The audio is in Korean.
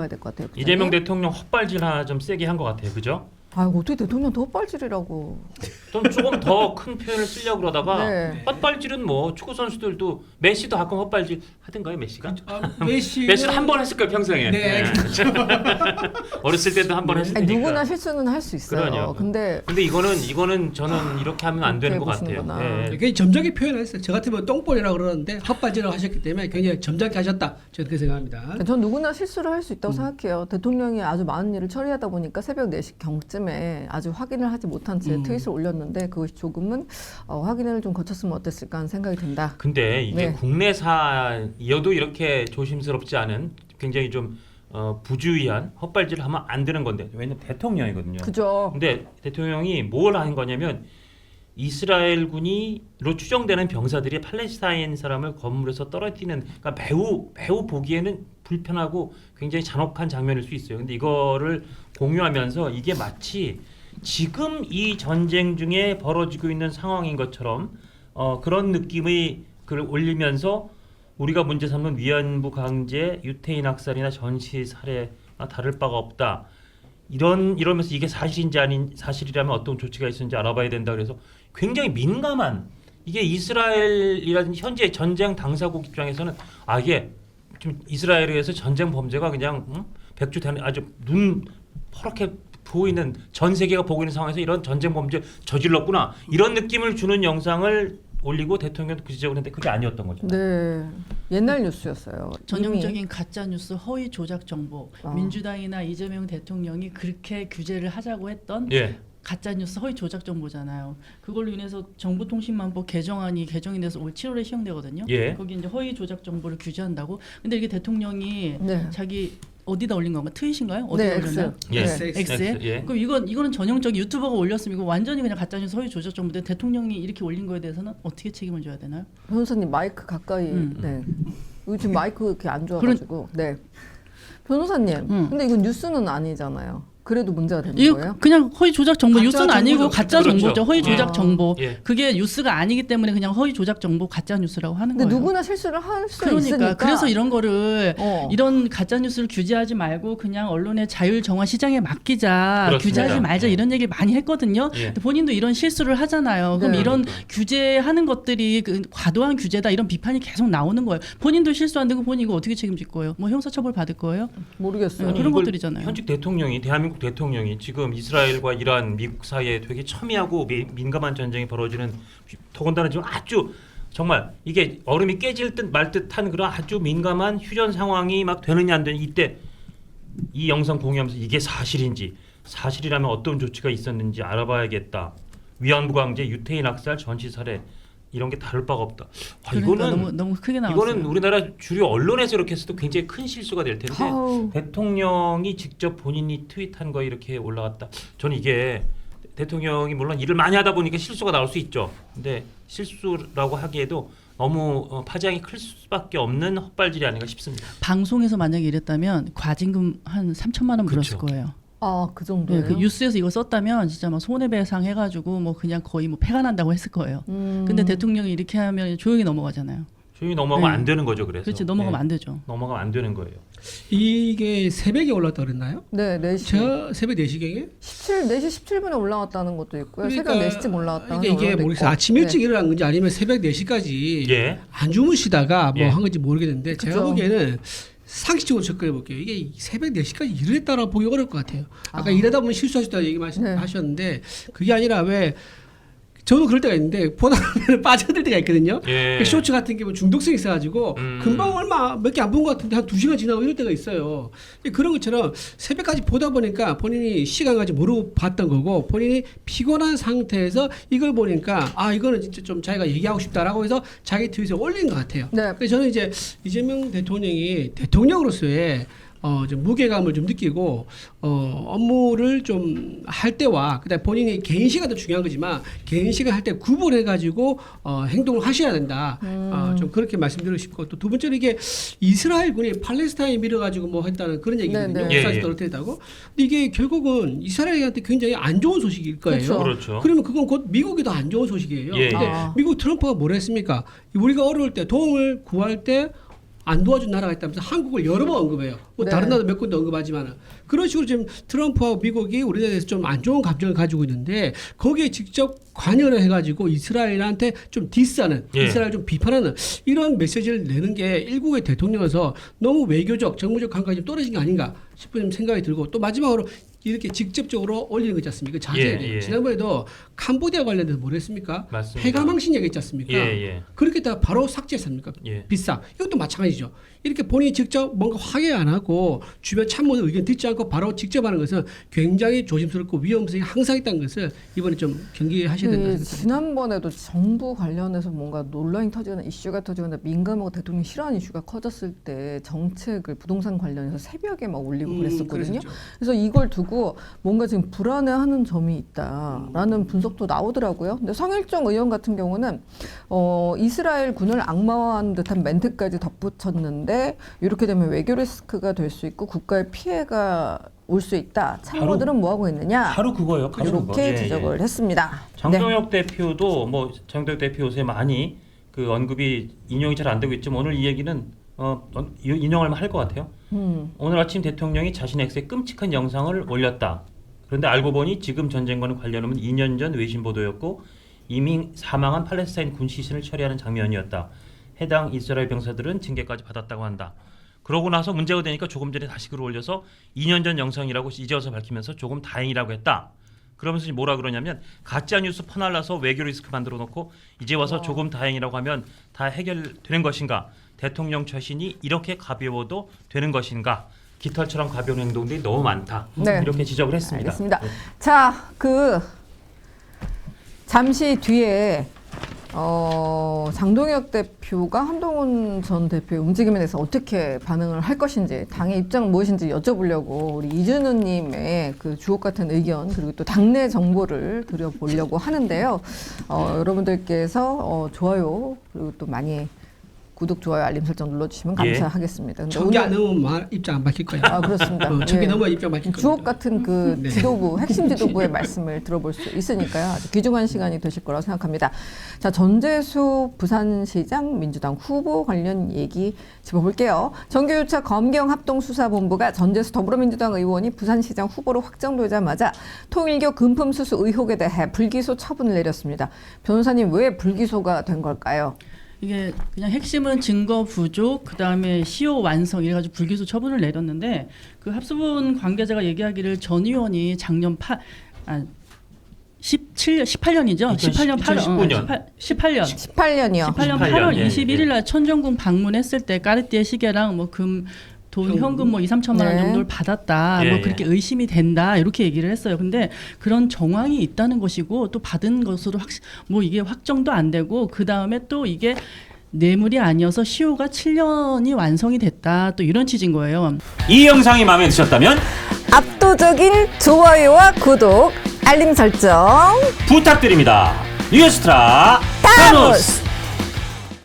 들어가야 될 것 같아요. 부장님. 이재명 대통령 헛발질 하나 좀 세게 한 것 같아요. 그죠? 아 어떻게 대통령 더 헛발질이라고. 좀 조금 더 큰 표현을 쓰려고 그러다가 네. 헛발질은 뭐 축구 선수들도 메시도 가끔 헛발질 하던가요, 메시가? 메시는 한 번 했을 거예요, 평생에. 네, 그렇죠. 어렸을 때도 한 번 아니, 했으니까. 누구나 실수는 할 수 있어요. 그러냐고. 근데 이거는 저는 이렇게 하면 안 되는 것 같아요. 보시는구나. 예. 굉장히 점잖게 표현했어요. 저 같으면 똥볼이라고 그러는데 헛발질을 하셨기 때문에 굉장히 점잖게 하셨다. 저는 그렇게 생각합니다. 전 누구나 실수를 할 수 있다고 생각해요. 대통령이 아주 많은 일을 처리하다 보니까 새벽 4시 경쯤에 아주 확인을 하지 못한 채 트윗을 올렸는데 그것이 조금은 확인을 좀 거쳤으면 어땠을까 하는 생각이 든다. 근데 이게 네. 국내사여도 이렇게 조심스럽지 않은 굉장히 좀 부주의한 헛발질을 하면 안 되는 건데 왜냐면 대통령이거든요. 그죠? 근데 대통령이 뭘 하는 거냐면 이스라엘군이로 추정되는 병사들이 팔레스타인 사람을 건물에서 떨어뜨리는 그러니까 매우 보기에는 불편하고 굉장히 잔혹한 장면일 수 있어요. 근데 이거를 공유하면서 이게 마치 지금 이 전쟁 중에 벌어지고 있는 상황인 것처럼 그런 느낌의 글을 올리면서 우리가 문제 삼는 위안부 강제, 유태인 학살이나 전시 살해나 다를 바가 없다. 이러면서 이게 사실인지 아닌 사실이라면 어떤 조치가 있었는지 알아봐야 된다. 그래서 굉장히 민감한 이게 이스라엘이라든지 현재 전쟁 당사국 입장에서는 이게 좀 이스라엘에 의해서 전쟁 범죄가 그냥 백주되는 아주 눈 퍼렇게 보이는 전 세계가 보고 있는 상황에서 이런 전쟁 범죄 저질렀구나 이런 느낌을 주는 영상을 올리고 대통령도 그 지적을 했는데 그게 아니었던 거죠. 네. 옛날 뉴스였어요. 전형적인 가짜 뉴스, 허위 조작 정보. 아. 민주당이나 이재명 대통령이 그렇게 규제를 하자고 했던 예. 가짜 뉴스, 허위 조작 정보잖아요. 그걸로 인해서 정보통신망법 개정안이 개정이 돼서 올 7월에 시행되거든요. 예. 거기 이제 허위 조작 정보를 규제한다고. 근데 이게 대통령이 네. 자기 어디다 올린 건가? 트윗인가요? 어디다 네, 올렸나요? 예. 네. X에? 예. 그럼 이거는 전형적인 유튜버가 올렸으면 이거 완전히 그냥 가짜뉴스 허위 조작 정보인데 대통령이 이렇게 올린 거에 대해서는 어떻게 책임을 져야 되나요? 변호사님 마이크 가까이. 네. 요즘 마이크 이렇게 안 좋아가지고. 네. 변호사님. 근데 이건 뉴스는 아니잖아요. 그래도 문제가 되는 이거 거예요? 그냥 허위 조작 정보, 가짜 뉴스는 아니고 정보죠. 가짜 그렇죠. 정보죠. 허위 예. 조작 정보. 예. 그게 뉴스가 아니기 때문에 그냥 허위 조작 정보, 가짜 뉴스라고 하는 근데 거예요. 누구나 실수를 할 수 그러니까 있으니까. 그래서 이런 거를 어. 이런 가짜 뉴스를 규제하지 말고 그냥 언론의 자율 정화 시장에 맡기자, 그렇습니다. 규제하지 말자 예. 이런 얘기를 많이 했거든요. 예. 근데 본인도 이런 실수를 하잖아요. 그럼 네. 이런 그러니까. 규제하는 것들이 그 과도한 규제다 이런 비판이 계속 나오는 거예요. 본인도 실수 안 되고 본인 이거 어떻게 책임질 거예요? 뭐 형사처벌 받을 거예요? 모르겠어요. 아니, 그런 이걸 것들이잖아요. 현직 대통령이 대한민국 대통령이 지금 이스라엘과 이란, 미국 사이에 되게 첨예하고 민감한 전쟁이 벌어지는 더군다나 지금 아주 정말 이게 얼음이 깨질 듯 말 듯한 그런 아주 민감한 휴전 상황이 막 되느냐 안 되느냐 이때 이 영상 공유하면서 이게 사실이라면 어떤 조치가 있었는지 알아봐야겠다. 위안부 강제, 유태인 학살, 전시 살해 이런 게 다를 바가 없다. 그러니까 이거는 너무 크게 나왔어요. 이거는 우리나라 주류 언론에서 이렇게 해서도 굉장히 큰 실수가 될 텐데 아우. 대통령이 직접 본인이 트윗한 거 이렇게 올라갔다. 저는 이게 대통령이 물론 일을 많이 하다 보니까 실수가 나올 수 있죠. 근데 실수라고 하기에도 너무 파장이 클 수밖에 없는 헛발질이 아닌가 싶습니다. 방송에서 만약에 이랬다면 과징금 한 3천만 원 물었을 그쵸. 거예요. 그 정도예요? 네, 그 뉴스에서 이거 썼다면 진짜 막 손해배상 해가지고 뭐 그냥 거의 뭐 패가 난다고 했을 거예요. 근데 대통령이 이렇게 하면 조용히 넘어가잖아요. 조용히 넘어가면 네. 안 되는 거죠. 그래서 그렇지 넘어가면 네. 안 되죠. 넘어가면 안 되는 거예요. 이게 새벽에 올랐다 그랬나요? 네, 4시. 저 새벽 4시경에? 4시 17분에 올라왔다는 것도 있고요. 그러니까 새벽 4시쯤 올라왔다는 이게 언론도 모르겠어요. 있고. 아침 일찍 네. 일어난 건지 아니면 새벽 4시까지 예. 안 주무시다가 뭐 예. 한 건지 모르겠는데 제가 그죠. 보기에는 상식적으로 접근해 볼게요. 이게 새벽 4시까지 일을 했다라고 보기 어려울 것 같아요. 아까 아. 일하다 보면 실수하셨다고 얘기 네. 하셨는데 그게 아니라 왜 저도 그럴 때가 있는데 보다 보면 빠져들 때가 있거든요. 예. 그 쇼츠 같은 게 뭐 중독성이 있어가지고 금방 얼마 몇 개 안 본 것 같은데 한 2시간 지나고 이럴 때가 있어요. 그런 것처럼 새벽까지 보다 보니까 본인이 시간 가지 모르고 봤던 거고 본인이 피곤한 상태에서 이걸 보니까 이거는 진짜 좀 자기가 얘기하고 싶다라고 해서 자기 트윗에 올린 것 같아요. 네. 그래서 저는 이제 이재명 대통령이 대통령으로서의 좀 무게감을 좀 느끼고 업무를 좀 할 때와 그다음에 본인이 개인 시간도 중요한 거지만 개인 시간 할 때 구분해 가지고 행동을 하셔야 된다. 좀 그렇게 말씀드리고 싶고 또 두 번째로 이게 이스라엘군이 팔레스타인 밀어 가지고 뭐 했다는 그런 얘기거든요. 네, 네. 사실 떨어뜨렸다고. 근데 이게 결국은 이스라엘한테 굉장히 안 좋은 소식일 거예요. 그렇죠. 그렇죠. 그러면 그건 곧 미국에도 안 좋은 소식이에요. 예, 근데 예. 미국 트럼프가 뭐라 했습니까? 우리가 어려울 때 도움을 구할 때 안 도와준 나라가 있다면서 한국을 여러 번 언급해요. 뭐 네. 다른 나라도 몇 군데 언급하지만은 그런 식으로 지금 트럼프하고 미국이 우리나라에 대해서 좀 안 좋은 감정을 가지고 있는데 거기에 직접 관여를 해가지고 이스라엘한테 좀 디스하는 예. 이스라엘 좀 비판하는 이런 메시지를 내는 게 일국의 대통령에서 너무 외교적 정무적 감각이 좀 떨어진 게 아닌가 싶은 생각이 들고 또 마지막으로 이렇게 직접적으로 올리는 거 있지 않습니까? 자세히 예, 예. 지난번에도 캄보디아 관련돼서 뭐 했습니까? 맞습니다. 패가망신 얘기 있지 않습니까? 예, 예. 그렇게 다 바로 삭제했습니까? 예. 비싸. 이것도 마찬가지죠. 이렇게 본인이 직접 뭔가 확인 안 하고 주변 참모들 의견 듣지 않고 바로 직접 하는 것은 굉장히 조심스럽고 위험성이 항상 있다는 것을 이번에 좀 경계하셔야 된다 생각합니다. 지난번에도 정부 관련해서 뭔가 논란이 터지거나 이슈가 터지거나 민감하고 대통령이 싫어하는 이슈가 커졌을 때 정책을 부동산 관련해서 새벽에 막 올리고 그랬었거든요. 그랬었죠. 그래서 이걸 두고 뭔가 지금 불안해하는 점이 있다라는 분석도 나오더라고요. 근데 성일종 의원 같은 경우는 이스라엘 군을 악마화한 듯한 멘트까지 덧붙였는데 이렇게 되면 외교 리스크가 될 수 있고 국가의 피해가 올 수 있다. 참모들은 뭐 하고 있느냐? 바로 그거예요. 바로 그거. 이렇게 예, 지적을 예. 했습니다. 장동혁 대표도 뭐 장동혁 대표 요새 많이 그 언급이 인용이 잘 안 되고 있지만 오늘 이 얘기는 인용할 할 것 같아요. 오늘 아침 대통령이 자신의 X에 끔찍한 영상을 올렸다. 그런데 알고 보니 지금 전쟁과는 관련 없는 2년 전 외신 보도였고 이미 사망한 팔레스타인 군 시신을 처리하는 장면이었다. 해당 이스라엘 병사들은 징계까지 받았다고 한다. 그러고 나서 문제가 되니까 조금 전에 다시 글을 올려서 2년 전 영상이라고 이제 와서 밝히면서 조금 다행이라고 했다. 그러면서 뭐라 그러냐면 가짜 뉴스 퍼날라서 외교 리스크 만들어 놓고 이제 와서 조금 다행이라고 하면 다 해결되는 것인가? 대통령 처신이 이렇게 가벼워도 되는 것인가? 깃털처럼 가벼운 행동들이 너무 많다. 네. 이렇게 지적을 했습니다. 알겠습니다. 자, 잠시 뒤에 장동혁 대표가 한동훈 전 대표의 움직임에 대해서 어떻게 반응을 할 것인지, 당의 입장은 무엇인지 여쭤보려고 우리 이준우님의 그 주옥 같은 의견 그리고 또 당내 정보를 드려보려고 하는데요. 여러분들께서 좋아요 그리고 또 많이 구독, 좋아요, 알림 설정 눌러주시면 예. 감사하겠습니다. 근데 천개 안 넘으면 입장 안 밝힐 거예요. 그렇습니다. 천개 예. 넘어야 입장 밝힐 겁니다. 주옥 같은 그 네. 지도부, 핵심 지도부의 말씀을 들어볼 수 있으니까요. 아주 귀중한 시간이 되실 거라고 생각합니다. 자, 전재수 부산시장 민주당 후보 관련 얘기 짚어볼게요. 정규유착 검경합동수사본부가 전재수 더불어민주당 의원이 부산시장 후보로 확정되자마자 통일교 금품수수 의혹에 대해 불기소 처분을 내렸습니다. 변호사님, 왜 불기소가 된 걸까요? 이게 그냥 핵심은 증거 부족, 그 다음에 시효 완성 이래가지고 불기소 처분을 내렸는데 그 합수본 관계자가 얘기하기를 전 의원이 작년 18년이죠. 18년 8월. 18년. 18년이요. 18년 18년, 8월 예, 21일 날 천정궁 방문했을 때 까르띠에 시계랑 뭐 현금 뭐 2-3천만 원 네. 정도를 받았다. 예, 뭐 예. 그렇게 의심이 된다. 이렇게 얘기를 했어요. 근데 그런 정황이 있다는 것이고 또 받은 것으로 뭐 이게 확정도 안 되고 그다음에 또 이게 뇌물이 아니어서 시효가 7년이 완성이 됐다. 또 이런 취지인 거예요. 이 영상이 마음에 드셨다면 압도적인 좋아요와 구독, 알림 설정 부탁드립니다. 뉴스트라 타노스!